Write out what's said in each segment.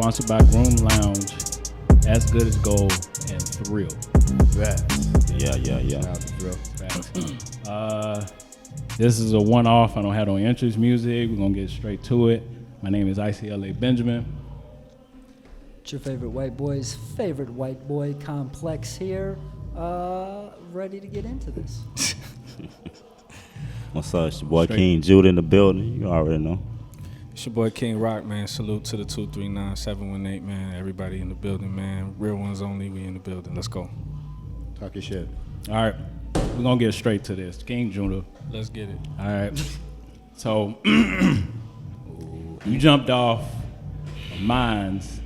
sponsored by Groom Lounge, As Good as Gold, and Thrill. Yeah. Shout out to Thrill. This is a one-off. I don't have no entrance music. We're gonna get straight to it. My name is ICLA Benjamin. It's your favorite white boy's favorite white boy complex here. Ready to get into this. What's up? It's your boy Straight. King Judah in the building. You already know. It's your boy King Rock, man. Salute to the 239-718, man. Everybody in the building, man. Real ones only. We in the building. Let's go. Talk your shit. All right, we're gonna get straight to this. King Judah. Let's get it. All right. So you jumped off Mines.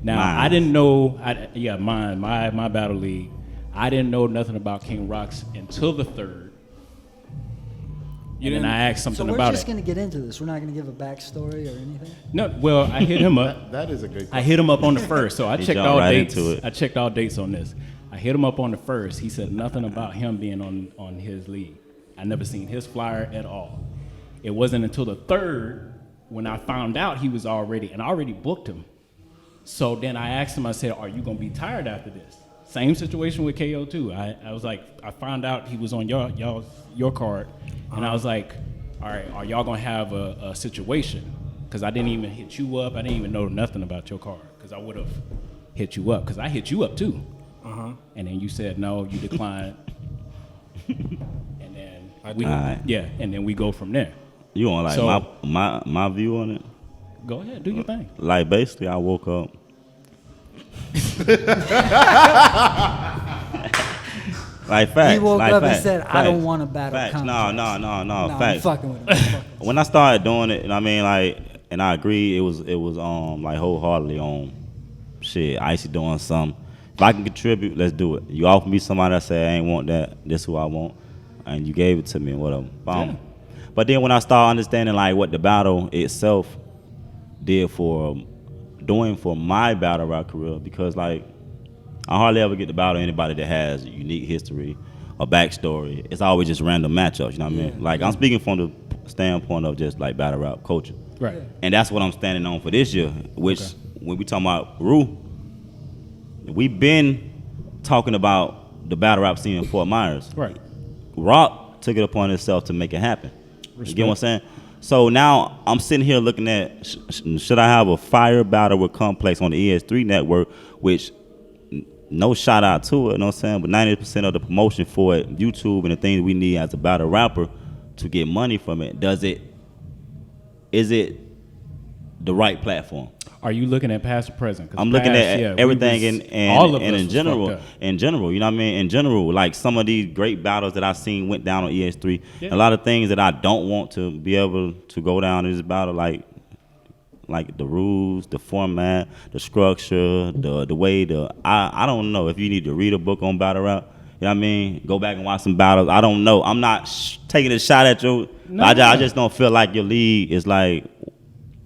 Now Mines. I didn't know. Mine. My battle league. I didn't know nothing about King Rocks until the third. And then I asked So something we're about just it. going to get into this. We're not going to give a backstory or anything. No, well, I hit him up. That is a good I question. hit him up on the first, so I He checked jumped all right dates. into it. I checked all dates on this. I hit him up on the first. He said nothing about him being on his league. I never seen his flyer at all. It wasn't until the third when I found out he was already, and I already booked him. So then I asked him, I said, are you going to be tired after this? Same situation with KO too. I was like, I found out he was on your card, and I was like, all right, are y'all gonna have a situation? Because I didn't even hit you up. I didn't even know nothing about your card. Because I would have hit you up. Because I hit you up too. And then you said no, you declined. And then Alright. and then we go from there. You want like So- my view on it? Go ahead, do your thing. Like basically, I woke up. Like facts. He woke like up facts, and said, I facts, don't want to battle facts. Complex. No. I'm Facts. fucking with him. I'm fucking with him. When I started doing it, and I mean like, and I agree, it was like wholeheartedly on shit. Icy doing something. If I can contribute, let's do it. You offer me somebody that say I ain't want that. This who I want, and you gave it to me and whatever. Boom. Yeah. But then when I started understanding like what the battle itself did for my battle rap career, because like I hardly ever get to battle anybody that has a unique history, a backstory. It's always just random matchups, you know what I mean? Like I'm speaking from the standpoint of just like battle rap culture. Right. And that's what I'm standing on for this year, which when we talking about Rue, we've been talking about the battle rap scene in Fort Myers. Right. Rock took it upon himself to make it happen. You get what I'm saying? So now I'm sitting here looking at, should I have a fire battle with Complex on the ES3 network, which no shout out to it, you know what I'm saying? But 90% of the promotion for it, YouTube and the things we need as a battle rapper to get money from it, is it the right platform? Are you looking at past or present? 'Cause I'm looking past, at we everything was- and all of and us in was general, fucked up. you know what I mean? In general, like some of these great battles that I've seen went down on ES3. Yeah. A lot of things that I don't want to be able to go down in this battle, like the rules, the format, the structure, the way I don't know if you need to read a book on battle rap. You know what I mean? Go back and watch some battles. I don't know. I'm not taking a shot at you. No. I just don't feel like your league is like,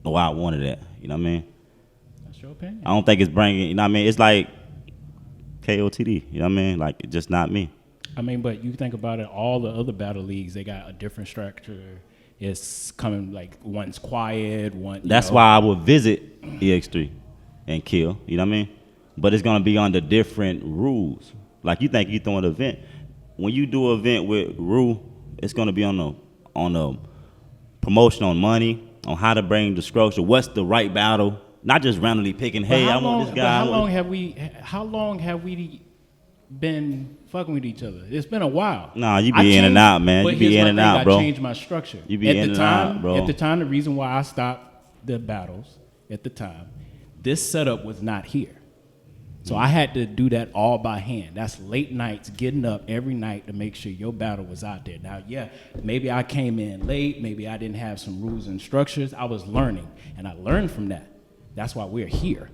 oh, I wanted that. You know what I mean? That's your opinion. I don't think it's bringing, you know what I mean? It's like KOTD, you know what I mean? Like, it's just not me. I mean, but you think about it, all the other battle leagues, they got a different structure. It's coming like one's quiet, one. That's why I would visit EX3 and kill, you know what I mean? But it's going to be under different rules. Like, you think you throw an event. When you do an event with Rue, it's going to be on the promotion, on money, on how to bring the structure, what's the right battle, not just randomly picking, hey, I want this guy. How long have we been fucking with each other? It's been a while. Nah, you be in and out, man. But You be here's in my and thing, out, bro. I changed my structure. You be in and out, bro. At the time, the reason why I stopped the battles at the time, this setup was not here. So I had to do that all by hand. That's late nights, getting up every night to make sure your battle was out there. Now, yeah, maybe I came in late. Maybe I didn't have some rules and structures. I was learning, and I learned from that. That's why we're here.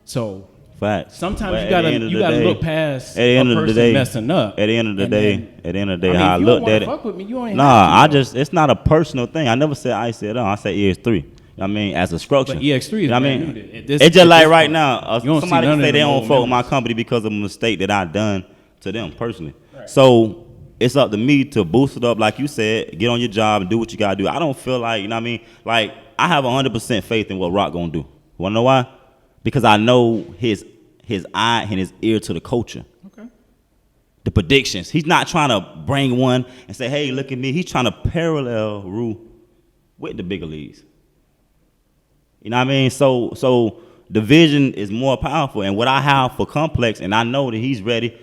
So Facts. sometimes But you at gotta the end of the you gotta day- look past at the end a of the person day- messing up. At the end of the and day, then- at the end of the day, I mean, how I if you don't looked wanna at it. fuck with me, you ain't Nah, have to, it's not a personal thing. I never said I said I said EX3. I mean, as a structure. But EX3 is You know what I brand mean, new to- at this- it's just at like this right point. now, You don't see somebody none can of say they them don't old fuck with my members. company because of a mistake that I done to them personally. So it's up to me to boost it up, like you said, get on your job and do what you gotta do. I don't feel like, you know what I mean? Like, I have 100% faith in what Rock gonna do. Wanna know why? because I know his eye and his ear to the culture. Okay. The predictions. He's not trying to bring one and say, hey, look at me. He's trying to parallel Rue with the bigger leagues. You know what I mean? So the vision is more powerful. And what I have for Complex, and I know that he's ready,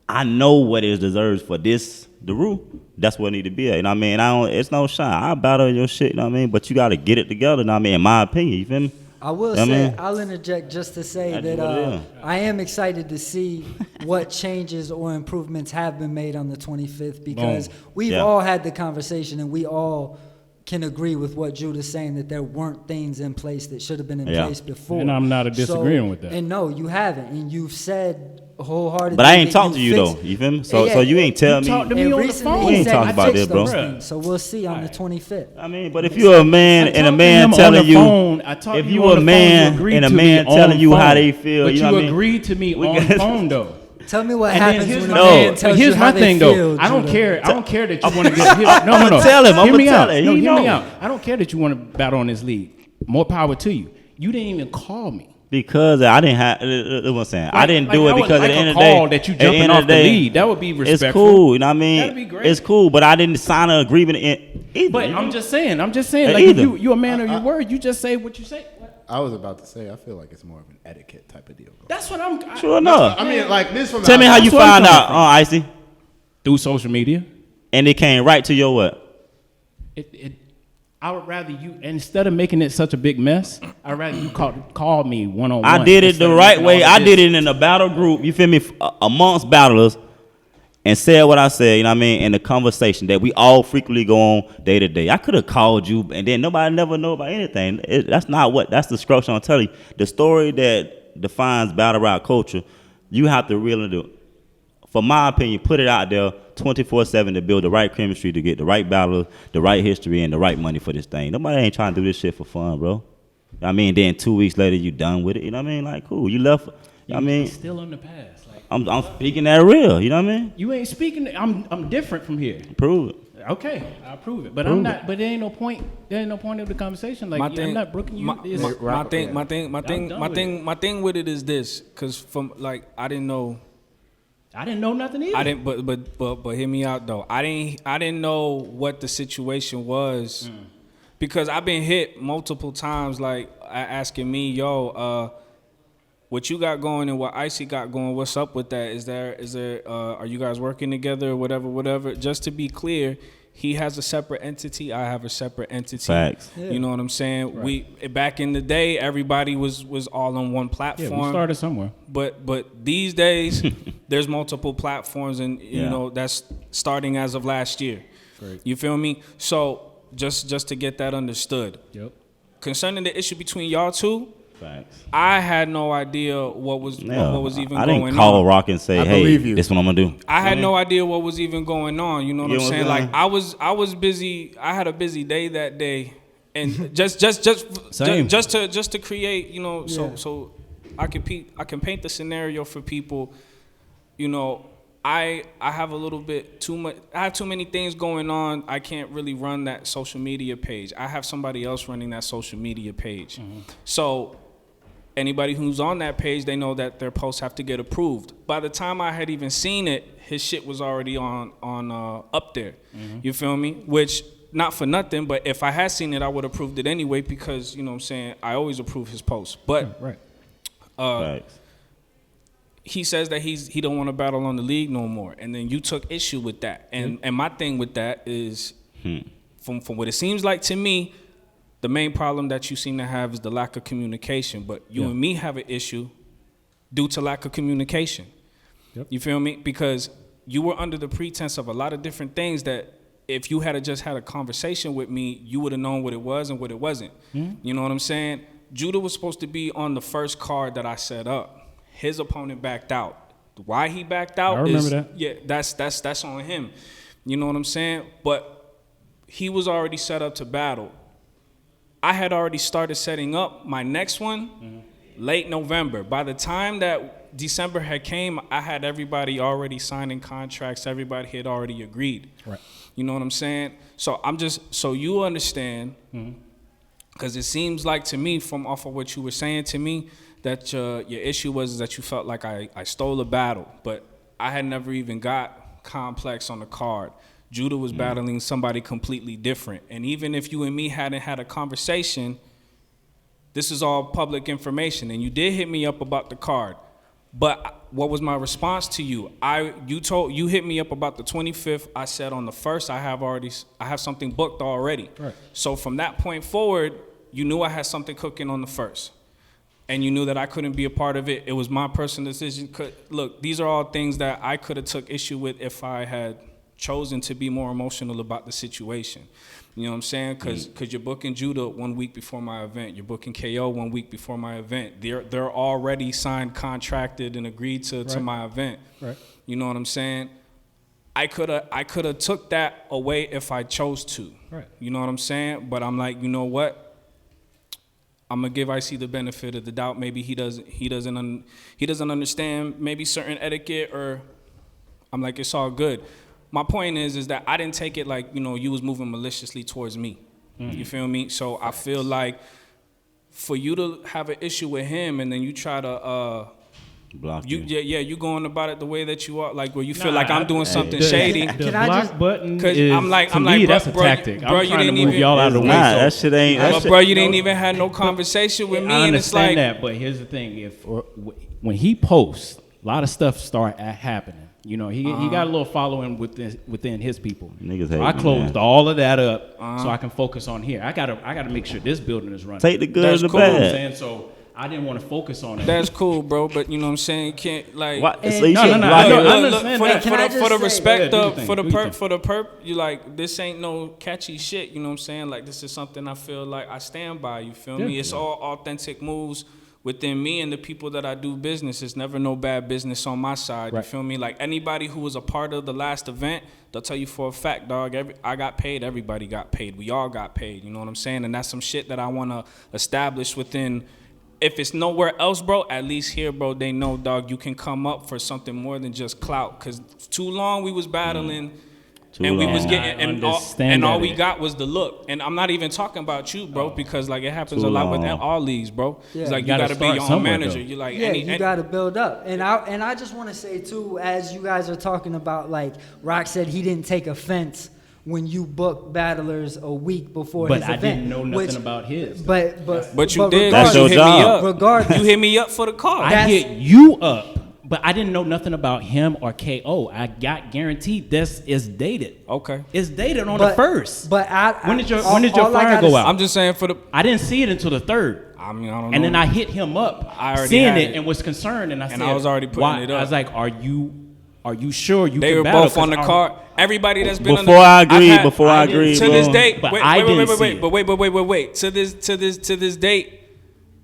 I know what it deserves for the Rue. That's what it need to be at. You know what I mean? It's no shine. I battle your shit, you know what I mean? But you got to get it together, you know what I mean? In my opinion, you feel me? I will You know what I say, mean? I'll interject just to say That's that what it is. I am excited to see what changes or improvements have been made on the 25th because we've Yeah. all had the conversation and we all can agree with what Judah's saying that there weren't things in place that should have been in Yeah. place before. And I'm not disagreeing with that. And no, you haven't. And you've said wholeheartedly. But I ain't that talk to you, fixed- though. You feel me? So Yeah, you ain't tell you talked to me. me And on the recently phone. he We ain't said talking he about fixed that, bro. those things. So we'll see on the 25th. I mean, but if you're a man I and a talked to man him on telling the you, phone. I talked if to you on a the phone, man you agreed and a to me man on telling you how phone. they feel, But you know you what I mean? agreed to me We on got- the phone, though. Tell me what And then happens here's when my a No. man but tells here's you my how they thing, feel, though. I don't Judah. care. I don't care that you want to get. No. I'ma tell him. Hear I'ma me tell out. him. No, He hear me know. out. I don't care that you want to battle on this league. More power to you. You didn't even call me. Because I didn't have, what I'm saying, I didn't do it I would because like at the end a of the day, call that you at the jumping end of off the day, lead. That would be It's respectful. cool, you know what I mean? That'd be great. It's cool, but I didn't sign an agreement either. But I'm just saying. Like Either. if you a man of your word, you just say what you say. I was about to say, I feel like it's more of an etiquette type of deal. That's what I'm. Sure enough. I mean, like this from the Tell me how outside. you That's where I'm found coming out, from. Icy, Through social media. and it came right to your what? I would rather you, instead of making it such a big mess, I'd rather you call me one-on-one. I did it instead the of right making way. all I of did this. it in a battle group, you feel me, amongst battlers, and said what I said, you know what I mean, in the conversation that we all frequently go on day to day. I could have called you, and then nobody never know about anything. That's the structure I'm telling you. The story that defines battle rap culture, you have to really do it. For my opinion, put it out there 24/7 to build the right chemistry, to get the right battle, the right history, and the right money for this thing. Nobody ain't trying to do this shit for fun, bro. I mean, then 2 weeks later, you done with it. You know what I mean? Like, cool. You left. I mean, Still in the past. Like I'm speaking that real. You know what I mean? you ain't speaking. I'm different from here. Prove it. Okay, I'll prove it. But Prove I'm not. But there ain't no point. There ain't no point of the conversation. Like I'm not brooking you. It's- my thing done with my thing with it is this, because from like I didn't know nothing either. I didn't, but hear me out though. I didn't know what the situation was, because I've been hit multiple times, like asking me, yo, what you got going and what Icy got going, what's up with that? Is there, are you guys working together or whatever? Just to be clear, he has a separate entity, I have a separate entity. Facts. You know what I'm saying? Right. We back in the day, everybody was all on one yeah, platform. we started somewhere. But these days, there's multiple platforms, and you Yeah. know that's starting as of last year. Great. You feel me? So just to get that understood. Yep. Concerning the issue between y'all two, Facts. I had no idea what was even I going didn't call on. Rock and say, I hey, believe you. this is what I'm gonna do. I had no idea what was even going on. You know what You I'm know what saying? I'm Like saying? I was busy. I had a busy day that day, and just Same. to create, you know, Yeah. so I can paint the scenario for people. You know, I have a little bit too much. I have too many things going on. I can't really run that social media page. I have somebody else running that social media page. So anybody who's on that page, they know that their posts have to get approved. By the time I had even seen it, his shit was already on up there. You feel me? Which, not for nothing, but if I had seen it, I would have approved it anyway, because, you know what I'm saying, I always approve his posts. But Right. Facts. he says that he don't want to battle on the league no more, and then you took issue with that. And my thing with that is, from what it seems like to me, the main problem that you seem to have is the lack of communication. But you and me have an issue due to lack of communication. Yep. You feel me? Because you were under the pretense of a lot of different things that if you had just had a conversation with me, you would have known what it was and what it wasn't. You know what I'm saying? Judah was supposed to be on the first card that I set up. His opponent backed out. Why he backed out I remember is, that. yeah, that's on him. You know what I'm saying? But he was already set up to battle. I had already started setting up my next one late November. By the time that December had came, I had everybody already signing contracts. Everybody had already agreed. Right. You know what I'm saying? So I'm just, so you understand, because it seems like to me, from off of what you were saying to me, that your issue was that you felt like I stole a battle, but I had never even got Complex on the card. Judah was battling somebody completely different. And even if you and me hadn't had a conversation, this is all public information. And you did hit me up about the card. But what was my response to you? You hit me up about the 25th. I said on the 1st, I have something booked already. Right. So from that point forward, you knew I had something cooking on the 1st. And you knew that I couldn't be a part of it. It was my personal decision. Look, these are all things that I could have took issue with if I had chosen to be more emotional about the situation. You know what I'm saying? Because you're booking Judah 1 week before my event. You're booking KO 1 week before my event. They're already signed, contracted, and agreed to my event. Right. You know what I'm saying? I could have took that away if I chose to. Right. You know what I'm saying? But I'm like, you know what? I'm gonna give IC the benefit of the doubt. Maybe he doesn't understand maybe certain etiquette, or I'm like, it's all good. My point is that I didn't take it like, you was moving maliciously towards me. You feel me? So I feel like for you to have an issue with him and then you try to Block you. you going about it the way that you are, like where you feel Nah, like I'm doing something the- shady. The Can I block just- button Cause is, I'm like, that's a bro, tactic. bro, I'm you trying to didn't move even- y'all out of the way. Nah, so- that shit ain't. But That shit, bro, you didn't even have no conversation with me, I and it's understand like, that, but here's the thing: when he posts, a lot of stuff start happening. He got a little following within his people. Niggas So hate I me, closed man. all of that up so I can focus on here. I gotta make sure this building is running. Take the good That's and the cool, You know what I'm bad. saying? So I didn't want to focus on it. that's cool, bro. But you know what I'm saying? You can't like. What? And- So you No, shouldn't no, block I it. know- I Look, understand for that. Can I the just respect say- Yeah, do of your for the thing, do your perp for the perp, you like, this ain't no catchy shit. You know what I'm saying? Like, this is something I feel like I stand by. You feel me? Yeah. It's all authentic moves within me and the people that I do business. It's never no bad business on my side. You Right. feel me? Like, anybody who was a part of the last event, they'll tell you for a fact, dog. I got paid. Everybody got paid. We all got paid. You know what I'm saying? And that's some shit that I want to establish within. If it's nowhere else, bro, at least here, bro, they know, dog, you can come up for something more than just clout. Because too long we was battling, Too and we was long. getting, I and understand all that. we got was the look. And I'm not even talking about you, bro, because like it happens Too a lot with long. all leagues, bro. Yeah. It's like You you gotta got to be your start own somewhere, manager. though. You like, Yeah, you got to build up. And I just want to say too, as you guys are talking about, like Rock said, he didn't take offense when you booked battlers a week before But his I event. didn't know nothing about his. But But you did. That's You your hit job. me up. Regardless. You hit me up for the car. I That's- hit you up, but I didn't know nothing about him or KO. I got guaranteed this is dated. Okay. It's dated on But- the first. But When did your all I flyer gotta go say- out? I'm just saying for the. I didn't see it until the 3rd. I mean, I don't know. And then I hit him up, I already seeing had it, it. and was concerned. And I said, I was already putting why? it up. I was like, are you sure you They can were battle? both on the 'Cause card. Everybody that's been Before on the, I I've agreed, had- before I didn't- agreed, to this bro. date, But wait, I wait, didn't wait, wait, see wait, it. but wait. To this date,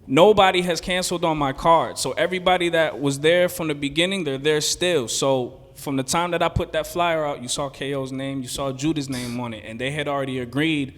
nobody has canceled on my card. So everybody that was there from the beginning, they're there still. So from the time that I put that flyer out, you saw KO's name, you saw Judah's name on it, and they had already agreed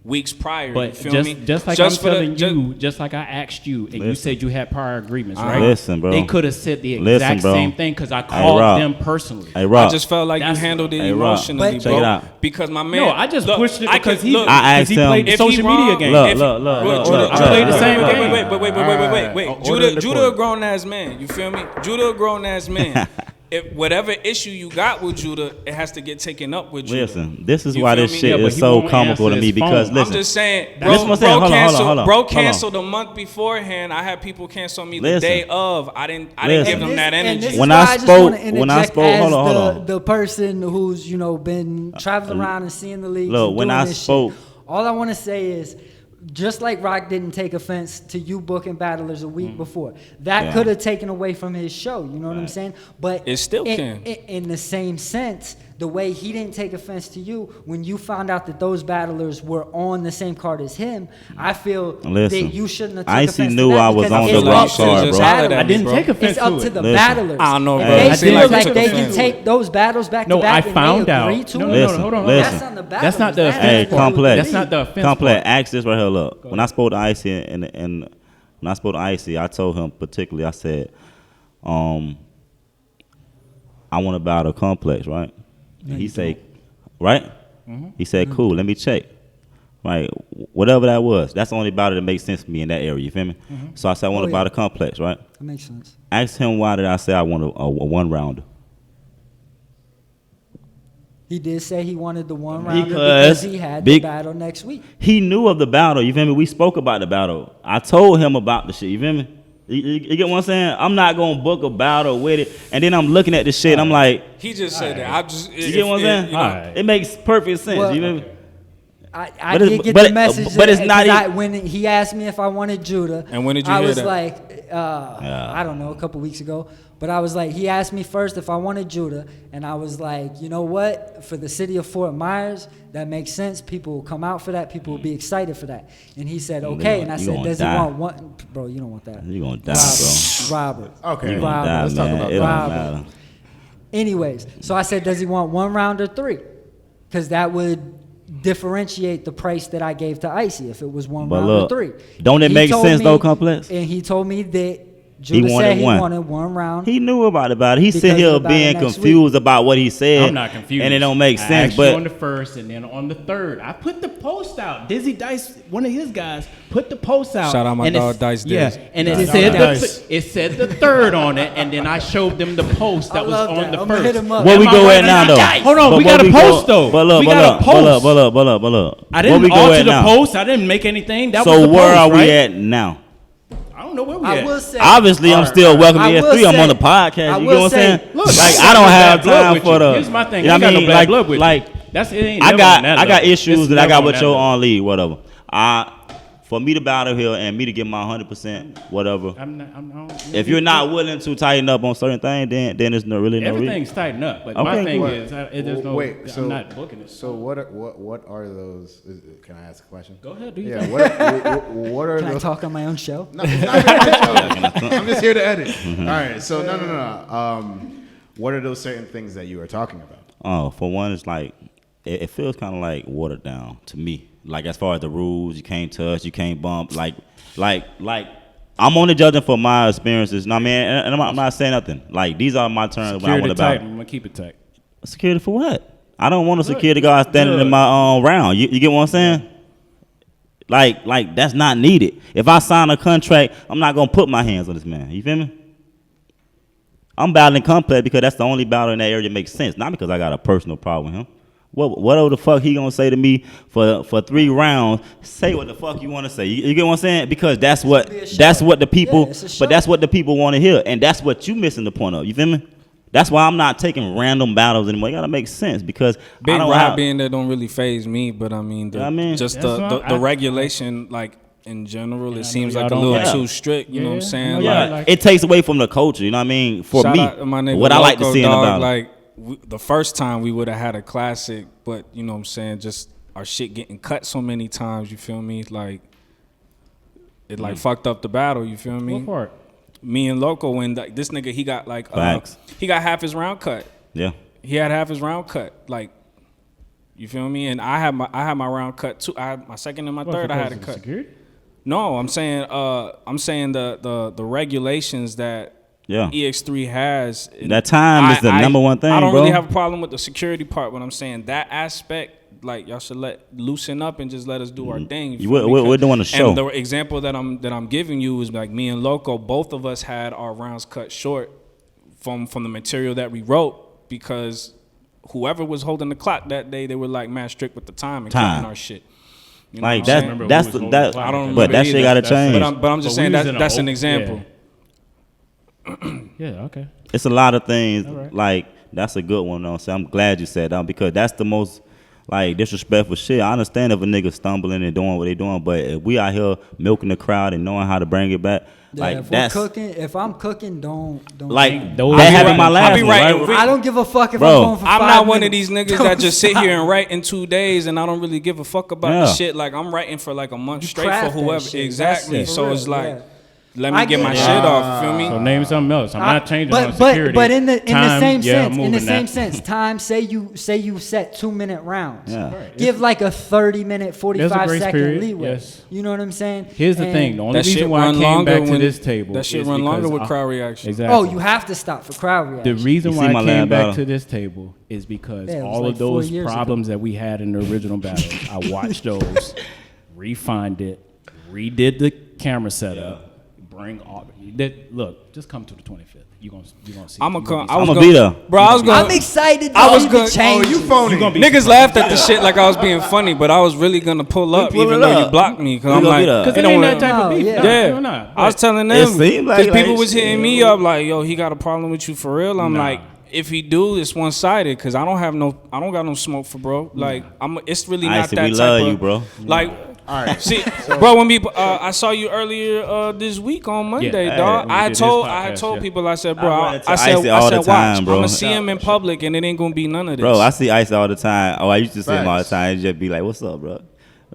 weeks prior. you But feel me? just like Just I'm for the- telling just- you, just like I asked you, and you Listen. said you had prior agreements, right? Listen, bro. They could have said the Listen, exact bro. same thing because I Hey, called Rob. them personally. Hey, Rock. I just felt like you That's- handled it Hey, Rob, emotionally, But- bro. check it out. Because my man. No, I just look, pushed it I because could- he look, I because he asked played him- the if social he media wrong- game. Look, if- look, wait, look, Judah, look, I played the look, same look, game. Wait. Order Judah, in the Judah a court. grown ass man. You feel me? Judah a grown ass man. If whatever issue you got with Judah, it has to get taken up with Judah. Listen, this is You why feel this me? shit Yeah, but is he so won't comical to answer me his because phone. listen. I'm just saying, Listen bro, what I'm saying. Hold on, canceled, hold bro on. canceled a month beforehand. I had people cancel me the Listen. day of. I didn't Listen. give them that And energy. this is When why I just spoke- wanna when I interject spoke- as hold on. the person who's been traveling around and seeing the leagues. Look, and when doing I this spoke- shit. All I want to say is, just like Rock didn't take offense to you booking battlers a week before, that Yeah. could have taken away from his show. You know what I'm saying? But It still can. In the same sense, the way he didn't take offense to you when you found out that those battlers were on the same card as him, I feel Listen, that you shouldn't have. Took Icy offense knew to that I was because on it's the up wrong to card, the bro. battlers. I didn't bro. take offense It's up to to it. the Listen. battlers. I don't know, If bro. they I feel did. like Took they can offense. take those battles back No, to back I and found they out. agree to No, it, no, Listen, hold on. listen. that's on the battlers. That's not the That offense Hey, has part. nothing to do with complex. That's not the offense Complex. part. Ask this right here. Look, when I spoke to Icy and when I spoke to Icy, I told him particularly. I said, I want to battle Complex, right? And he said, right? He said, cool. Let me check. Right, whatever that was, that's the only battle that makes sense to me in that area. You feel me? So I said I want Oh, to yeah. buy the complex, right? That makes sense. Asked him why did I say I want a one rounder? He did say he wanted the one rounder Because because he had big- the battle next week. He knew of the battle. You feel me? We spoke about the battle. I told him about the shit. You feel me? You get what I'm saying? I'm not gonna book a battle with it, and then I'm looking at the shit. I'm like, He just said that. I just you get what I'm saying? You know, Alright. It makes perfect sense. Well, you feel me? I But it's- did get but- the message, but it's that- not 'cause e- when he asked me if I wanted Judah. And when did you I hear was that? like, I don't know, a couple weeks ago. But I was like, he asked me first if I wanted Judah, and I was like, you know what? For the city of Fort Myers, that makes sense. People will come out for that. People will be excited for that. And he said, okay. And I You said, gonna does die. he want one? Bro, you don't want that. You gonna die, Robert. Okay. bro. You gonna Robert. die, Let's talk man. about It don't Robert. matter. Anyways, so I said, does he want one round or three? Because that would differentiate the price that I gave to Icy if it was one But round look, or three. don't it He make told sense me- though, Complex? And he told me that Judah wanted said he one. wanted one round. He knew about it. He Because sit of here the battle being next confused about what he said. I'm not confused. and it don't make I sense. asked you But on the first, and then on the third, I put the post out. Dizzy Dice, one of his guys, put the post out. Shout out my and dog, it's- Dice Yeah, Diz. and it Dice. said Dice. it said the third on it, and then I showed them the post that I was love on that. the I'ma first. hit him up. where we Am I go right at or now not? though? Hold on, But we where got a go- post though. But look, We but got a look, but look, post. but look, but look, but look. I Where didn't we go alter at the now? post. I didn't make anything. That was So the where post, are we right? at now? I don't know where we I at. will say, Obviously, I'm still welcome to I will S3. I'm on the say- podcast. I You will get what I'm say- saying? Look, Like I I don't got no have bad blood time with for you. the. Here's my thing. You know I what got I no mean? bad Like, blood with you. like That's it. Ain't I never got on that I got level. issues It's that I never got on with that your level. on lead, whatever. For me to battle here and me to get my 100%, whatever. I'm not, I don't- If you're not willing to tighten up on certain things, then there's no really no reason. everything's tightened up, but my Okay, thing cool. is, there's no. Wait, so I'm not booking it. So what are those? Can I ask a question? Go ahead, do your Yeah. thing. What are can I those? talk on my own show? No, it's not even my show. I'm just here to edit. All right. So no. What are those certain things that you are talking about? Oh, for one, it's like it feels kind of like watered down to me. Like as far as the rules, you can't touch, you can't bump. Like I'm only judging for my experiences. No, man, and I'm not saying nothing. Like these are my terms when I want Security to tight. battle. I'm gonna keep it tight. Security for what? I don't want a security guard standing in Good. my round. You get what I'm saying? Like that's not needed. If I sign a contract, I'm not gonna put my hands on this man. You feel me? I'm battling Complex because that's the only battle in that area that makes sense. Not because I got a personal problem with him. Whatever the fuck he gonna say to me for 3 rounds, say what the fuck you want to say. You get what I'm saying? Because that's what be a show. the people. Yeah, it's a show. But that's what the people want to hear, and that's what you missing the point of. You feel me? That's why I'm not taking random battles anymore. You gotta make sense because Big I don't Rob have. being there don't really phase me, but I mean, Yeah, I mean, just that's the what the I- regulation, like in general, I it seems know like a y'all little don't- too strict. You know what I'm Yeah, saying? I know Yeah, y'all like- it takes away from the culture. You know what I mean? For Shout me, out to my nigga what I like to Loco, see in a dog, battle. like the first time we would have had a classic, but you know what I'm saying, just our shit getting cut so many times, you feel me? Like it like fucked up the battle, you feel me? What part? Me and Loco, when this nigga he got like Facts. he got half his round cut. Yeah. He had half his round cut. Like you feel me? And I had my round cut too. I had my second and my third I had a cut. Security? No, I'm saying the regulations that Yeah. EX3 has. That time is the number one thing, I don't bro. really have a problem with the security part, but I'm saying that aspect, like y'all should loosen up and just let us do our thing. You feel me? We're doing a show. And the example that I'm giving you is like me and Loco, both of us had our rounds cut short from the material that we wrote because whoever was holding the clock that day, they were like mad strict with the time and counting our shit. You know Like what I'm saying? remember that's who was holding that. the clock. I don't But remember that shit either. gotta That's- change. But I'm just So saying we was in that's a an whole- example. Yeah, okay. It's a lot of things. right. Like that's a good one though. So I'm glad you said that because that's the most like disrespectful shit. I understand if a nigga stumbling and doing what they doing, but if we out here milking the crowd and knowing how to bring it back, Yeah, like if that's we're cooking, if I'm cooking, don't. like Those- that I'll be happened right- my I'll last be one, right. right? I don't give a fuck if Bro, I'm going for 5 I'm not one of minutes. these niggas Don't that just sit stop. here and write in 2 days and I don't really give a fuck about the Yeah. shit. Like I'm writing for like a month You straight for craft that whoever. shit. Exactly. That's it, So for it's real, like yeah. let me I get get my it. shit off. You feel me? So name something else. I'm not changing but, on security. But in the Time, same yeah, sense, I'm in the moving same that. sense, time. Say you set 2-minute rounds. Yeah. Right. Give like a 30-minute, 45 grace second period, leeway. yes. You know what I'm saying? Here's the And- thing. The only That shit reason why I run came longer back to when- this table that shit is run longer because with crowd reaction. Exactly. Oh, you have to stop for crowd The reaction. reason You why see I my came lab back battle? to this table is because Yeah, it was all like of 4 those years ago. problems that we had in the original battles, I watched those, refined it, redid the camera setup, bring all that. Look, just come to the 25th. You gonna see. I'm You gonna come. be I was I'ma gonna be there. Bro, I was gonna. I'm excited. I was to gonna- change. Oh, you phony. gonna be Niggas laughed at the shit like I was being funny, but I was really gonna pull up pull even it though you up. blocked me. Cause We I'm gonna like, be there. Because they it don't ain't wanna- that type of No, beef. yeah. No, Yeah, no, no. I was telling It them seemed like because people that was hitting shit, me bro. up like, "Yo, he got a problem with you for real." I'm Nah. like, if he do, it's one sided because I don't got no smoke for bro. Like, it's really not Icy, that we type love of you, bro. Like, All right. see, bro, when people, I saw you earlier this week on Monday, Yeah, dog. when we I did told his I had podcast, told yeah. people, I said, bro, I I run into said, Icy all the watch, time, I'm bro. gonna see him in public and it ain't gonna be none of this. Bro, I see Ice all the time. Oh, I used to see him all the Facts. time. He'd just be like, "What's up, bro?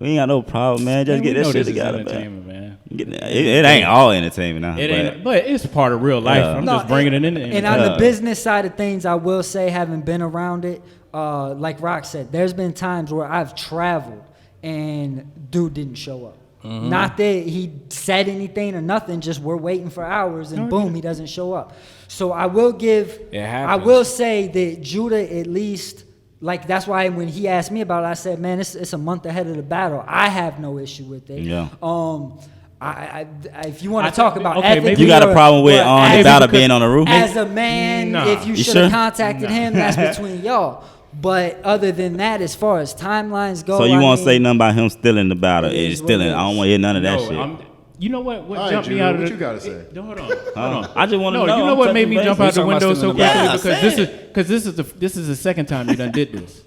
We ain't got no problem, man. Just Man, get we this know shit this is together, man. entertainment, man. It ain't all entertainment now. It but ain't, but it's part of real life. Yeah. I'm No, just bringing it in. And on the Yeah. business side of things, I will say, having been around it, like Rock said, there's been times where I've traveled and dude didn't show up. Mm-hmm. Not that he said anything or nothing, just we're waiting for hours and boom, he doesn't show up. So I will give, It I happens. will say that Judah at least, like that's why when he asked me about it, I said, man, it's a month ahead of the battle. I have no issue with it. Yeah. If you want I to talk think- about okay, maybe- ethically you got a or- problem with or on as- the battle because- being on the roof? as a man, Nah. if you You should have sure? contacted him, that's between y'all. But other than that, as far as timelines go, So you I won't mean, say nothing about him stealing the battle? It It's is what stealing. it I don't is. want to hear none of that No, shit. you know what? What All right, jumped me Judah, out of what the? you gotta say? Hold on. I just want to No, know. you know I'm what made me touching jump out base. the talking window about so stealing the quickly? battle. Because this is the second time you done did this.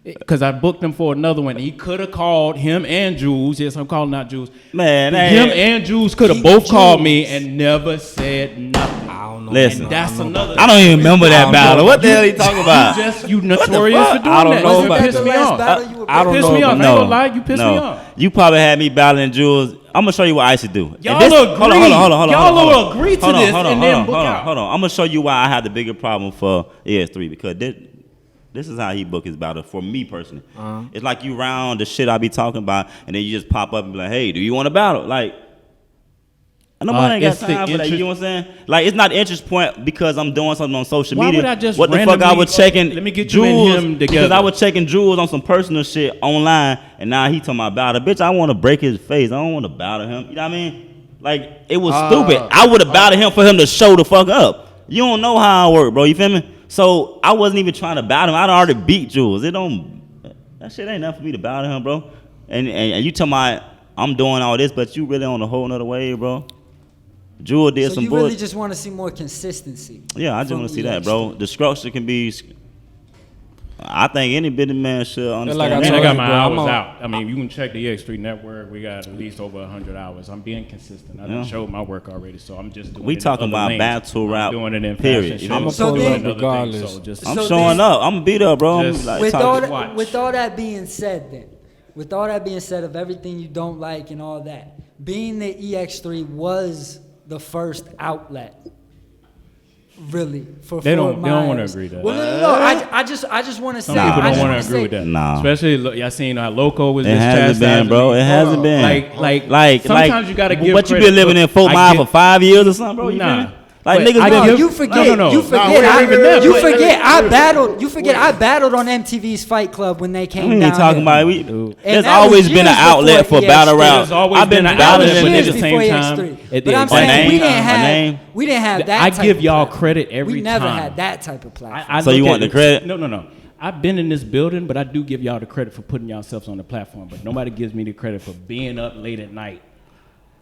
Because I booked him for another one. He could have called him and Jules. Yes, I'm calling out Jules. Man, Him hey, and Jules could have King both called Jules. me and never said nothing. I don't know. Listen. And that's another. I don't even remember I that don't battle. know. What the hell he talking about? You notorious for doing I don't that. know You about pissed that. me The last off. battle you were I don't Pissed know me off. I about- ain't gonna lie. You pissed me off. You probably had me battling Jules. I'm gonna show you what I should do. And Y'all this- agree. Hold on. Y'all will agree to this and then book out. Hold on. I'm gonna show you why I have the bigger problem for ES3 because this is how he book his battle for me personally. It's like you round the shit I be talking about, and then you just pop up and be like, "Hey, do you want to battle?" Like, nobody ain't got it's the time for that. You know what I'm saying? Like, it's not interest point because I'm doing something on social Why media. would I just what the fuck? I randomly- was checking. Let me get you Jules and him because together. I was checking Jules on some personal shit online, and now he talking about battle. Bitch, I want to break his face. I don't want to battle him. You know what I mean? Like, it was stupid. I would have battled him for him to show the fuck up. You don't know how I work, bro. You feel me? So I wasn't even trying to battle him. I'd already beat Jules. That shit ain't enough for me to battle him, bro. And you talking about I'm doing all this, but you really on a whole nother wave, bro. Jules did So some you really bullshit. just want to see more consistency. Yeah, I just from want to see EX3. that, bro. The structure can be. I think any business man should understand. like I Man, I told got you, my bro, I'm hours on- out. I mean, you can check the EX3 network. We got at least over 100 hours. I'm being consistent. I done Yeah. showed my work already, so I'm just doing We it in talking other about lanes. battle rap, I'm doing it in period. fashion You shows. know? I'ma So pull then- up and other regardless. things, so just I'm So showing this- up. I'm gonna beat up, bro. I'm Just- like, with talking- all Just watch. that, with all that being said, then, with all that being said of everything you don't like and all that, being that EX3 was the first outlet, really for They Fort don't want to Myers. agree to that. Well, no. I just want to say. Some people I don't just want wanna to agree say- with that. Nah. Especially, look, y'all seen how Loco was It just hasn't been, chastising bro. me. It hasn't been. Like, sometimes you gotta give What you credit. been living in Fort I Myers get- for 5 years or something, bro? You Nah. feel me? Like But niggas I been. give- You forget. No, no, no. You forget. Nah, wait, even that, you wait, forget. wait, I wait, battled. You forget. wait. I battled on MTV's Fight Club when they came We down. ain't talking here. about it. Dude. And There's that was always been an years outlet before for battle EX3. rap. There's always I've been been an battling outlet, but with at years the niggas. same before time, EX3. at But the I'm exact saying same we time, didn't a have. name. We didn't have that. I type give of y'all platform. credit every We never time. had that type of platform. I So you look want at the credit? No. I've been in this building, but I do give y'all the credit for putting yourselves on the platform. But nobody gives me the credit for being up late at night,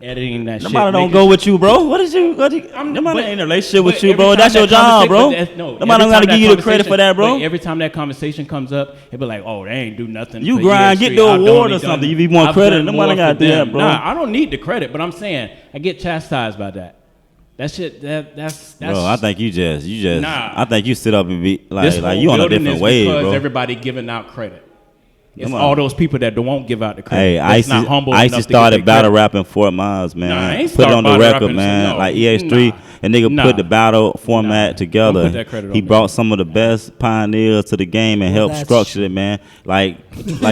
editing that shit. Nobody don't making go sure- with you, bro. What is you? Nobody but- ain't in a relationship with but you, every bro. time That's your that job, bro. conversation- No, Nobody don't every gotta time give that you the credit for that, bro. but every time that conversation comes up, it be like, "Oh, they ain't do nothing." You for grind, EX3. get the I've award only or done- something. You be more I've credit. done Nobody more gotta for do that, them. bro. Nah, I don't need the credit, but I'm saying I get chastised by that. That shit. That's. Bro, I think you just. Nah. I think you sit up and be this like whole you on a building different is wave, because bro. everybody giving out credit. It's Come on. all those people that won't give out the credit. Hey, that's not humble Icy enough to started give battle credit. rapping Fort Myers, man. Nah, I ain't Put it start on the battle record, rapping, man. no. Like EX3, and nigga Nah. put the battle format Nah. together. Don't put that credit on He me. brought some of the best pioneers to the game and Well, helped that's- structure it, man. Like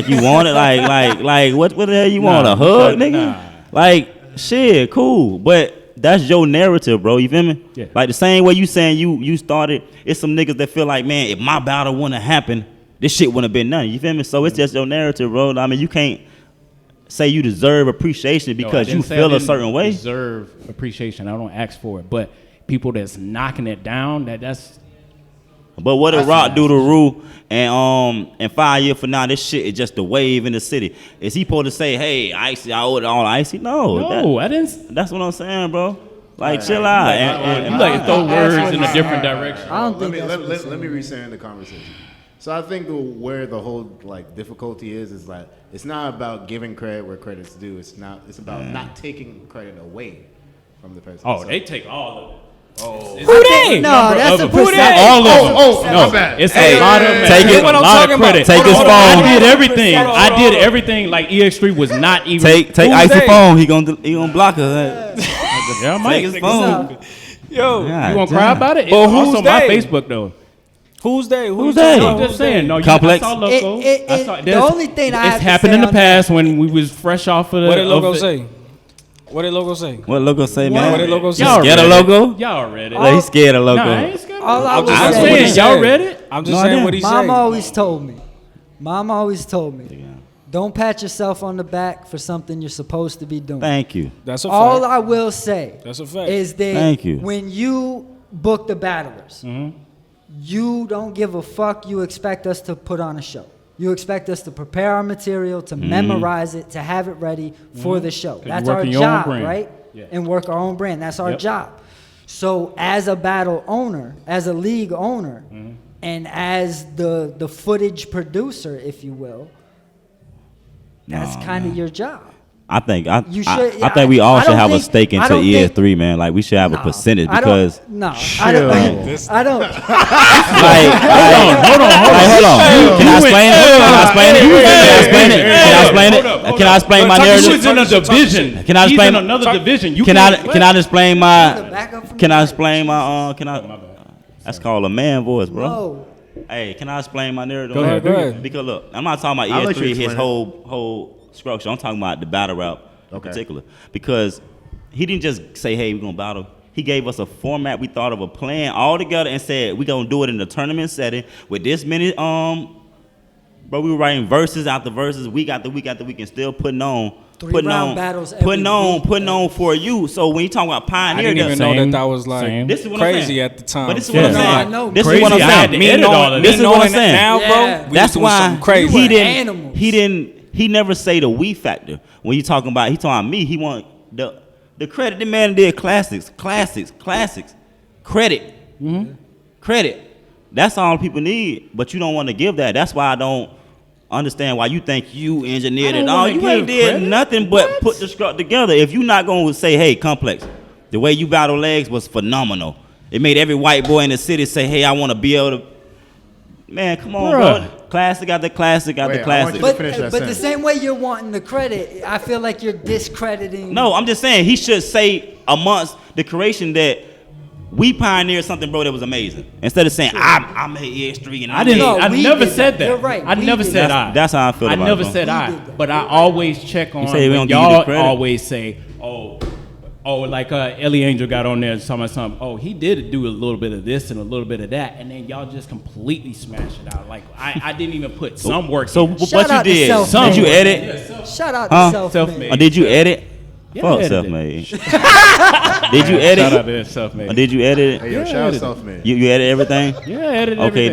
you wanted, like what the hell you want? Nah, A hug, nah. nigga? Like shit, cool, but. That's your narrative, bro. You feel me? Yeah. Like the same way you saying you started. It's some niggas that feel like, man, if my battle wouldn't have happened, this shit wouldn't have been nothing. You feel me? So it's just your narrative, bro. I mean, you can't say you deserve appreciation No, I because you didn't say I feel a didn't certain way. Deserve appreciation. I don't ask for it, but people that's knocking it down, that's But what did That's Rock do to nasty. Rue? And 5 years from now, this shit is just a wave in the city. Is he supposed to say, "Hey, Icy, I owe it all Icy"? No, I didn't. that's what I'm saying, bro. Like, chill out. You like to throw words in a different direction. I don't let think me that's what it's let me recenter the conversation. So I think where the whole like difficulty is like it's not about giving credit where credit's due. It's about not taking credit away from the person. Oh, So- they take all of it. Who they? No, that's a percentage. All of them. my No, bad. it's Hey, a lot of take it. a lot talking of about. credit. Take his phone. I did everything. Hold on, I hold did on. everything. Like EX3 was not even. Take Who's Icy they? phone. He gonna block her. Yeah, Take Mike. his You phone. Yo, God gonna cry damn. about it? But It's who's also my they? Facebook though. who's they? Who's they? I'm just saying. No, Complex? I saw Loco. The I saw, only thing I have it's to happened say in the on past when we was fresh off of the. What did Logo of the- say? What did Logo say? What logo say, man? What did Logo say? Y'all Scared read of it. logo? Y'all read it. Like, he's scared of logo. Nah, I ain't scared. All I I'm was just I'm saying what saying, he y'all said. read it? I'm just No, I saying didn't. what he Mom said. always told me. Mom always told me. Don't pat yourself on the back for something you're supposed to be doing. Thank you. That's a fact. All I will say That's a fact. is that Thank you. when you book the battlers, you don't give a fuck. You expect us to put on a show. You expect us to prepare our material, to memorize it, to have it ready for the show. That's you're our working your own job, brand. right? Yeah. And work our own brand. That's our Yep. job. So as a battle owner, as a league owner, and as the footage producer, if you will, that's Nah, kind of your job. I think You should- I think we all I should don't have a think- stake I into don't think- ES3, man. Like we should have a percentage because I don't. I don't. like hold on. Can I explain it? Can I explain it? Can I explain it? Can I explain it? Can I explain my He narrative? was in a division. Can I He's explain- in another division. You Can can't- I explain my Back up from can the I mic. explain my can I that's called a man voice, bro. No. Hey, can I explain my narrative? Go ahead, go ahead. Because look, I'm not talking about I'll let you ES3, his explain it. whole structure. I'm talking about the battle rap in Okay. particular. Because he didn't just say, hey, we're gonna battle. He gave us a format we thought of a plan all together and said we're gonna do it in a tournament setting with this many bro, we were writing verses after verses, week after week after week, and still putting on. Three-round battles every putting on, week, putting on for you. So when you talk about I pioneer, didn't even that's- know Same, that was like same. This is what I'm crazy saying. at the time. But this is Yeah. what I'm No, saying. I know. This is Crazy, what I'm I had saying. to edit all of Me this. This is what knowing I'm saying. Now, Yeah. bro, we That's doing why something crazy. You he were didn't. animals. He never say the we factor when you talking about. He talking about me. He want the credit. The man did classics. Credit. Credit. That's all people need. But you don't want to give that. That's why I don't understand why you think you engineered I it don't all. wanna You ain't give did credit. nothing but put the struct together. If you not gonna say, hey, Complex, the way you battle legs was phenomenal. It made every white boy in the city say, hey, I want to be able to. Man, come on, Bruh. bro. Classic after classic after Wait, I classic. want you But, finish that but the sentence. same way you're wanting the credit, I feel like you're discrediting. No, I'm just saying he should say amongst the creation that we pioneered something, bro, that was amazing. Instead of saying I made EX3 and I didn't. No, I we never did said that. that. You're right, I we never did said that. I. That's how I feel I about never it, bro. said We I. did that. But I always check on. say we when don't give you the y'all credit? always say, oh, like Ellie Angel got on there and talking about something. Oh, he did do a little bit of this and a little bit of that, and then y'all just completely smash it out. Like I didn't even put some work. So in. what Shout you out to did? Self-Made. Did you edit? Shout out Huh? to self-made. Self-made. Or did you edit? Yeah, Fuck I edited. self-made. Did you Shout out edit? to that stuff, man. Or did you edit Hey, it? yo, Yeah, shout out edited. self-made. You edit everything? Yeah, I edited Okay, everything.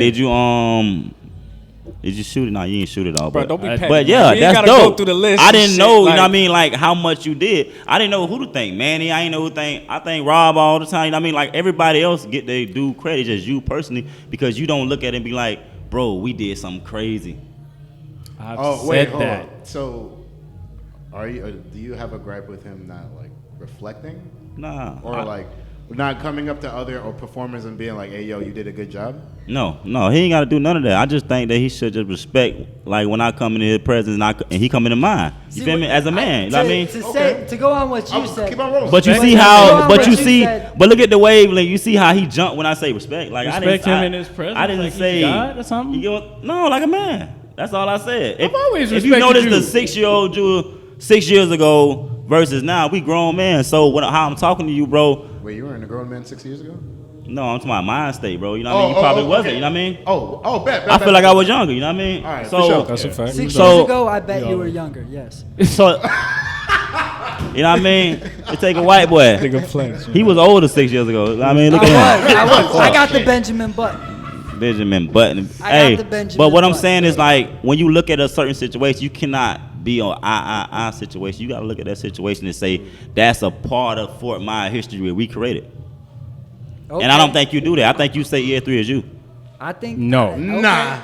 did you shoot it? No, you didn't shoot it all. Bro, but don't be petty. but man. yeah, You ain't that's gotta dope. go through the list. I and didn't shit, know, you know like- what I mean, like how much you did. I didn't know who to thank. Manny, I ain't know who to thank. I thank Rob all the time. You know what I mean, like everybody else get their due credit, just you personally, because you don't look at it and be like, bro, we did something crazy. I've Oh said wait, hold that. on. So, do you have a gripe with him not like reflecting, Nah. or like not coming up to other or performers and being like, "Hey, yo, you did a good job"? No, he ain't got to do none of that. I just think that he should just respect, like when I come into his presence and he come into mine. You feel me? As a man, you know what I mean? To go on what you said. Keep on rolling. But you But see to go how, on but what you you see, said. but look at the wavelength. You see how he jumped when I say respect. Like Respect him in his presence, I didn't like he's say God or something? You get no, like a man. That's all I said. I've always if you respected notice you. the 6-year-old Jew 6 years ago versus now, we grown men. So how I'm talking to you, bro. Wait, you were in a grown man 6 years ago? No, I'm talking about mind state, bro. You know what I mean? You probably wasn't. okay. You know what I mean? Bet. I feel like I was younger. You know what I mean? All right, so for sure. That's a fact. 6 So- years ago, I bet you were younger. Yes. So, you know what I mean? It take a white boy. He was older 6 years ago. You know what I mean? Look at him. I got the Benjamin Button. Benjamin Button. I got Hey, the Benjamin but what I'm Button. saying is like when you look at a certain situation, you cannot be on I situation. You got to look at that situation and say that's a part of Fort Myers history where we created. Okay. And I don't think you do that. I think you say ES3 is you. I think No. okay. Nah.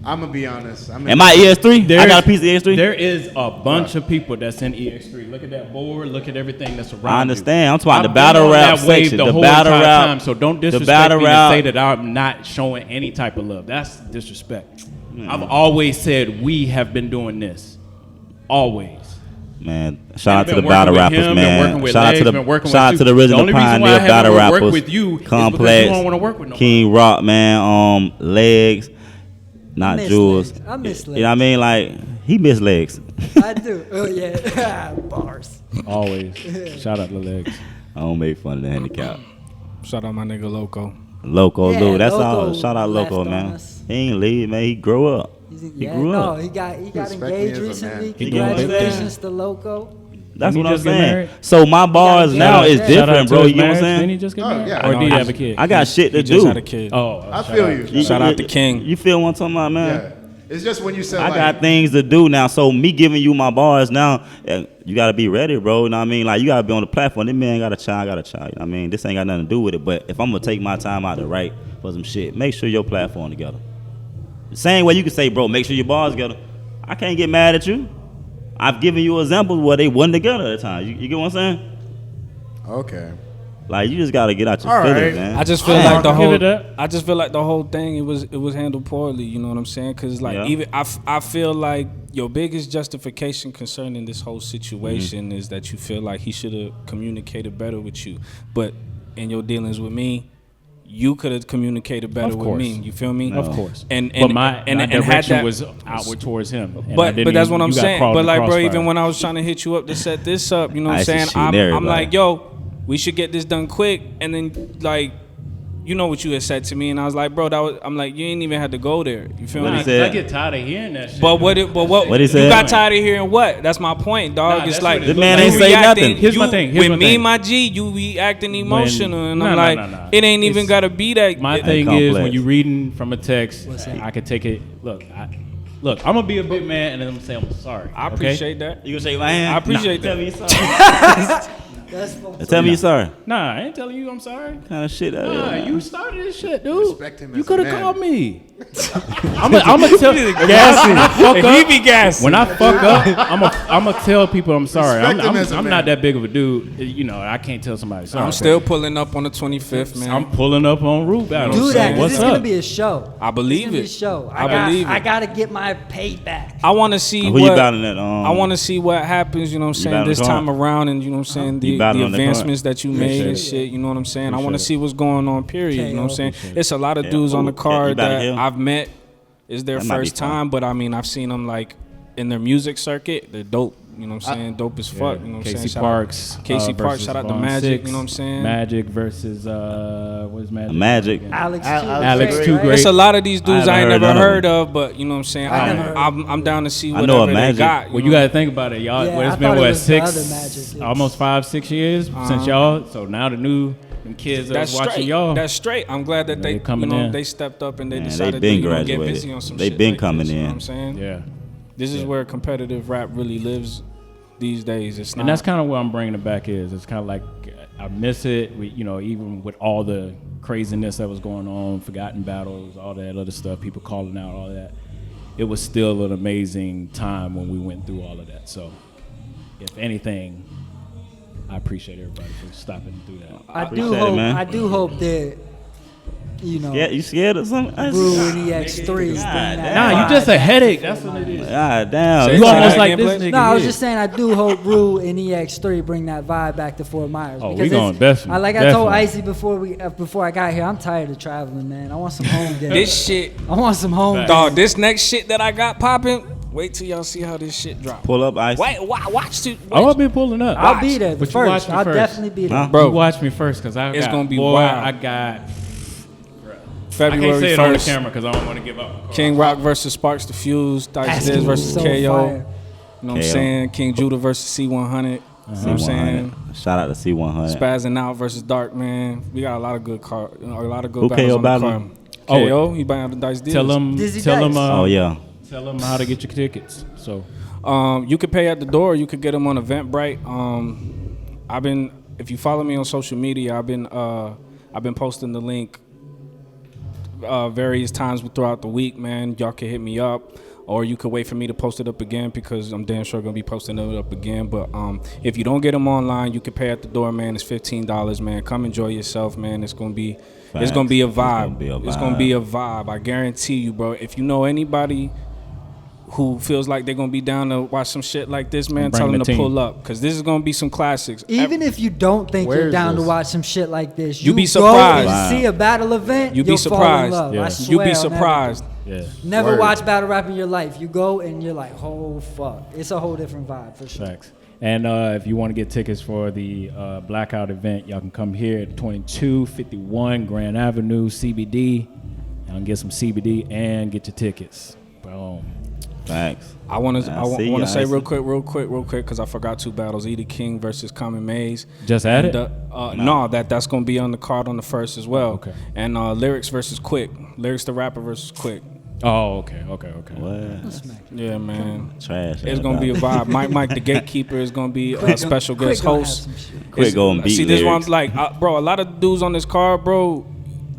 I'm gonna be honest. Am I ES3? I got a piece of ES3. There is a bunch of people that's in EX3. Look at that board. Look at everything that's around. I understand. I'm talking about I've the been battle on rap that wave section. the The whole battle entire rap. time, so don't the disrespect battle me rap. to say that I'm not showing any type of love. That's disrespect. I've always said we have been doing this. Always. Man, shout out to Been the battle working with rappers, him, been man. working with Shout out Legs, to the been working shout out with to the you. original The only reason why I pioneer haven't battle worked rappers. with you is because Complex, you don't wanna work with nobody. King Rock, man. Legs, not miss Jules. Legs. I miss You know what I mean? Like he missed Legs. I do. Oh yeah. Bars. Always. Shout out to Legs. I don't make fun of the handicap. Shout out my nigga Loco. Loco, Yeah, Lou. That's Loco all. Shout out left Loco, on man. us. He ain't leave, man. He grew up. He grew no, up. he got Respect me engaged as a man. recently. He doing big Congratulations to Loco. That's Didn't what he I'm just get saying. married? So my bars got now engaged. is Yeah. Shout out different, to bro. his You know what I'm marriage. Didn't he saying? just get Oh, married? yeah. Or No, did he I have a kid? I got shit to He just do. had a kid. Oh, I shout feel out. you. Shout out to King. You feel what I'm talking about, man? Yeah. It's just when you said I like, got things to do now, so me giving you my bars now, you gotta be ready, bro. You know what I mean? Like you gotta be on the platform. This man got a child, I got a child. You know what I mean? This ain't got nothing to do with it. But if I'm gonna take my time out to write for some shit, make sure your platform together. The same way you can say, bro, make sure your bars together. I can't get mad at you. I've given you examples where they wasn't together at the time. You get what I'm saying? okay. Like you just gotta get out your All feelings, right. man. I just feel I'll like the give whole. it that. I just feel like the whole thing it was handled poorly. You know what I'm saying? Because like Yeah. even I feel like your biggest justification concerning this whole situation is that you feel like he should have communicated better with you. But in your dealings with me, you could have communicated better Of with course. me. You feel me? Of course. And but my had direction that- was outward towards him. And I But didn't that's even- what I'm you got saying. caught But in the like, bro, crossfire. even when I was trying to hit you up to set this up, you know what I I'm used to saying? shoot I'm everybody. like, yo, we should get this done quick. And then like, you know what you had said to me, and I was like, bro, I'm like, you ain't even had to go there. You feel What me? he said? I get tired of hearing that shit. But what What he you said? got tired of hearing what? That's my point, dog. Nah, It's that's like what it The man you ain't say reacting- nothing. Here's my you- thing, here's with my me, thing. my G, you reacting emotional, and I'm Nah, like, nah, nah. it ain't even It's- gotta be that. My it- thing is complex. when you reading from a text, What's that? I can take it. Look, I'm gonna be a big man, and then I'm gonna say I'm sorry. I okay? appreciate that. You gonna shake my hand? I appreciate Tell that. me you sorry. That's fucked Tell me you sorry. Nah, I ain't telling you I'm sorry. Kind of shit that Nah, is. you started this shit, dude. Respect him You as a could have man. called me. I'm gonna tell you. He be gassy. When I fuck up, I'm gonna tell people I'm sorry. Respect him as a I'm man. not that big of a dude. You know, I can't tell somebody sorry. I'm still pulling up on the 25th, man. I'm pulling up on Root Battle. Do that. 'Cause What's it's up? gonna be a show. I believe It's gonna be it. a show. I believe I it. gotta get my payback. I want to see Who what you battling at? I want to see what happens. You know what I'm saying battling this the time card? around, and you know what I'm saying You the battling the card? advancements that you made and Appreciate shit. You know what I'm saying. I want to Appreciate see what's going on. Period. You know what I'm saying. It's a lot of dudes on the You card battling that him? I've met. It's their That might be first fun. time, but I mean I've seen them like in their music circuit. They're dope. You know what I'm saying. Dope as fuck. You know what I'm saying. Casey Shout out- Parks. Casey Parks. versus Shout out to Vaughn Magic. Six. You know what I'm saying. Magic versus what is Magic? Magic. again? Alex, Alex Too Great. It's a lot of these dudes I ain't haven't never heard heard none of, but you know what I'm saying. I never heard I'm down to see I know whatever of they Magic. got. Well, you know? got to think about it, y'all. Yeah, Well, I it's been thought it what was the other 6, Magic. almost 5-6 years since y'all. So now the new them kids That's that's watching straight. y'all. That's straight. I'm glad that They they coming you know in. they stepped up and they Man, they decided been to get graduated. busy on some They shit. been like coming this, you know in. what I'm saying? yeah. This is where competitive rap really lives these days. It's not. And that's kind of where I'm bringing it back is. It's kind of like I miss it. Even with all the craziness that was going on, forgotten battles, all that other stuff, people calling out, all that. It was still an amazing time when we went through all of that. So, if anything, I appreciate everybody for stopping to do that. I Appreciate do it, hope. man. I do hope that Yeah, you scared of something? Rue and EX3. bring God that damn. Nah, vibe you just a back headache. to That's Fort what it Myers. is. God damn. Say You that almost again, like this please? nigga. No, I was here. just saying I do hope Rue and EX3 bring that vibe back to Fort Myers. Oh, because we it's- gonna definitely- Like I told definitely. Icy before I got here, I'm tired of traveling, man. I want some home games. This shit, I want some home games. dog. This next shit that I got popping. Wait till y'all see how this shit drop. Pull up, Ice. Wait, watch to. I'll be pulling up. I'll be there the But you watch first. me I'll first. definitely be there. Huh? Bro, You watch me first, cause I It's got, gonna be boy, wild. I got. I February can't say it on the 1st. camera because I don't want to give up. King Rock versus Sparks the Fuse. Dice That's Diz versus so KO. You know fire. what I'm KO. saying? King Judah versus C100. You know what I'm saying? Shout out to C100. Spazzing Out versus Dark Man. We got a lot of good a lot of good Who battles KO on the battling? card. Oh, KO, he buying the Dice Diz. Tell them. Dizzy Tell them. Dice. Oh, yeah. Tell them how to get your tickets. So You could pay at the door. You could get them on Eventbrite. If you follow me on social media, I've been posting the link various times throughout the week, man. Y'all can hit me up, or you could wait for me to post it up again because I'm damn sure gonna be posting it up again. But if you don't get them online, you can pay at the door, man. It's $15, man. Come enjoy yourself, man. It's gonna be a Facts. vibe. It's gonna be a It's gonna be a vibe. I guarantee you, bro. If you know anybody who feels like they're gonna be down to watch some shit like this, man, Bring tell them the to team. pull up because this is gonna be some classics. Even if you don't think Where you're is down this? to watch some shit like this, You be go surprised. and see a battle event. You be you'll fall in surprised. love. Yeah. I You swear You'll be on surprised. yeah, Never Word. watch battle rap in your life. You go and you're like, oh fuck, it's a whole different vibe for sure. facts. And if you want to get tickets for the Blackout event, y'all can come here at 2251 Grand Avenue, CBD. Y'all can get some CBD and get your tickets. Boom. Facts. I want I see to ya, say Icy. real quick, because I forgot two battles: Edie King versus Common Maze. Just add And, it? No, that's gonna be on the card on the 1st as well. Okay. And Lyrics versus Quick, Lyrics the rapper versus Quick. Oh, okay. What? Yeah, man. Trash. It's gonna be a vibe. Mike the Gatekeeper is gonna be a special guest gonna have host. some shit. Quick go and beat See, this Lyrics. one's like, bro. A lot of dudes on this card, bro.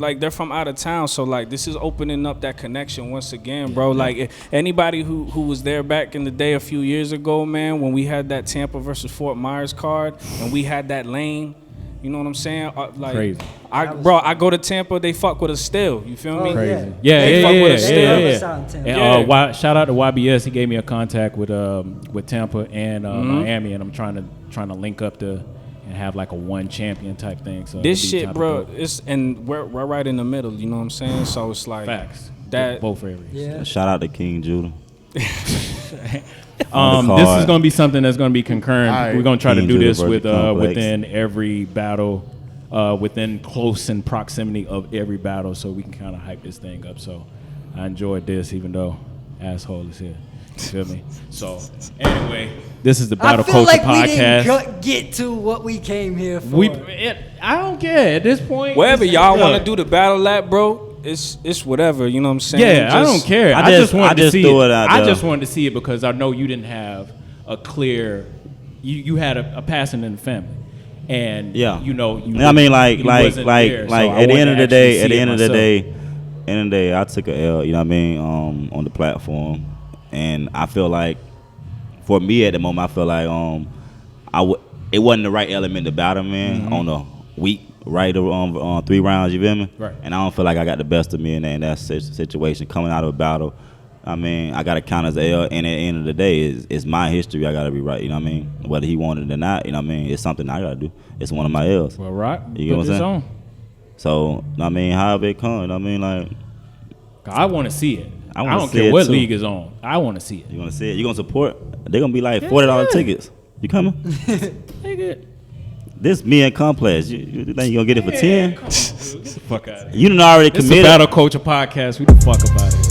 Like they're from out of town, so like this is opening up that connection once again, bro. Like anybody who was there back in the day a few years ago, man, when we had that Tampa versus Fort Myers card and we had that lane, you know what I'm saying? Like, Crazy. I go to Tampa, they fuck with us still. You feel me? Oh, Crazy. Yeah. Yeah, They fuck with us yeah. still. And Yeah. shout out to YBS. He gave me a contact with Tampa and Miami, and I'm trying to link up and have like a one champion type thing. So This it'll be shit, kinda bro, dope. we're right in the middle. You know what I'm saying? So it's like Facts. that. Both areas. Yeah. Shout out to King Judah. This card. is going to be something that's going to be concurrent. All right. We're going to try to King do Judah this versus with Complex. within every battle, within close in proximity of every battle, so we can kind of hype this thing up. So I enjoyed this, even though asshole is here. You feel me? So anyway, this is the Battle I feel Culture like Podcast. we didn't get to what we came here for. I don't care at this point. Wherever It's- y'all want look, to do the battle lap, bro, it's whatever. You know what I'm saying? Yeah, I don't care. I I just- just wanted I to just see threw it. it out I there. just wanted to see it because I know you didn't have a clear. You had a passing in the family, and Yeah. you know. You I mean, like you wasn't there, so I at the wanted end to of the actually day, at see the it end of the myself. day, I took a L. You know what I mean? On the platform, and I feel like, for me at the moment, I feel like it wasn't the right element to battle, man. On the week, right on 3 rounds, you feel me? Right. And I don't feel like I got the best of me in that situation coming out of a battle. I mean, I got to count as a L, and at the end of the day, it's my history. I got to be right, you know what I mean? Whether he wanted it or not, you know what I mean? It's something I got to do. It's one of my L's. Well, right. You get Put what I'm this saying? on. So, I mean, however it comes, you know what I mean? Like, I want to see it. I I wanna don't see care it what too. league is on. I want to see it. you want to see it? You going to support? They're going to be like $40 tickets. You coming? Nigga. This me and Complex. You think you going to get it for 10? Come on, dude. Get the fuck out of here. You done already This is a committed. Battle Culture Podcast. We the fuck about it.